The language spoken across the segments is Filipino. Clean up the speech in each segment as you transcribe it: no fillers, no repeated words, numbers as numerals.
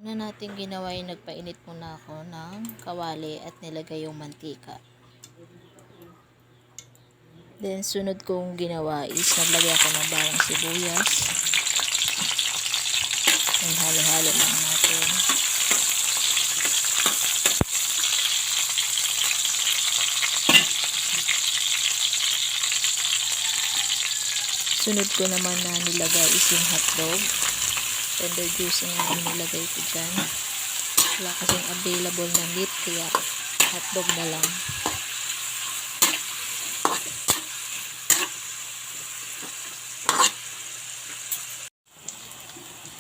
Una natin ginawa yung nagpainit muna ako ng kawali at nilagay yung mantika. Then sunod kong ginawa is naglagay ako ng bawang sibuyas. And halo-halo lang natin. Sunod ko naman na nilagay is yung hotdog. Tender juice yung nilagay ko dyan. Wala kasing available na meat kaya hotdog na lang.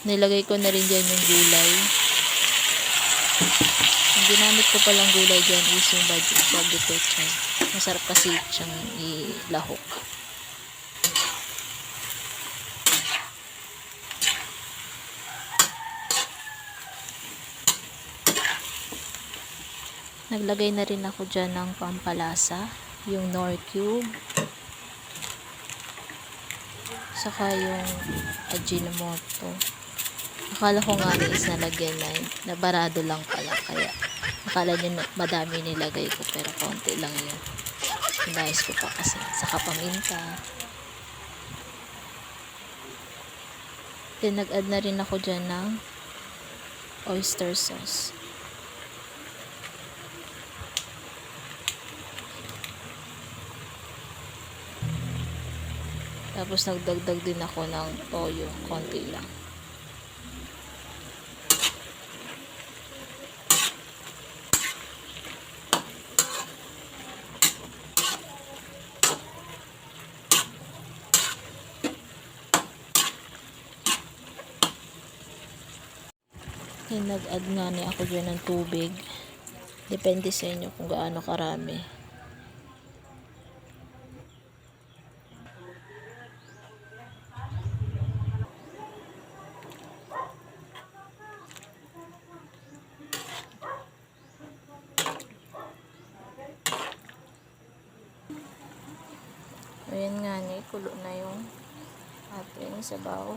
Nilagay ko na rin dyan yung gulay. Ang ginamit ko palang gulay dyan is yung bagu pecha. Masarap kasi siyang ilahok. Naglagay na rin ako dyan ng pampalasa, yung Knorr cube, saka yung Ajinomoto. Akala ko nga is nalagyan na, nabarado lang pala, kaya akala nyo madami nilagay ko pero konti lang yun. Hinayos ko pa kasi, saka paminta. Then nag-add na rin ako dyan ng oyster sauce. Tapos nagdagdag din ako ng toyo, konti lang. Then nag-add nga ni ako dyan ng tubig. Depende sa inyo kung gaano karami. Ayan nga ni, kulo na yung ating sabaw.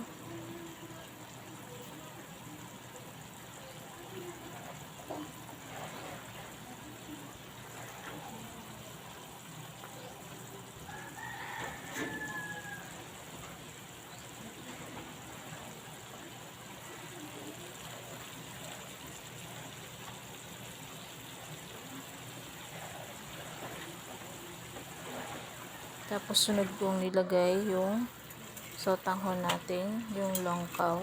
Tapos sunod kong nilagay yung sotanghon natin, yung longkaw.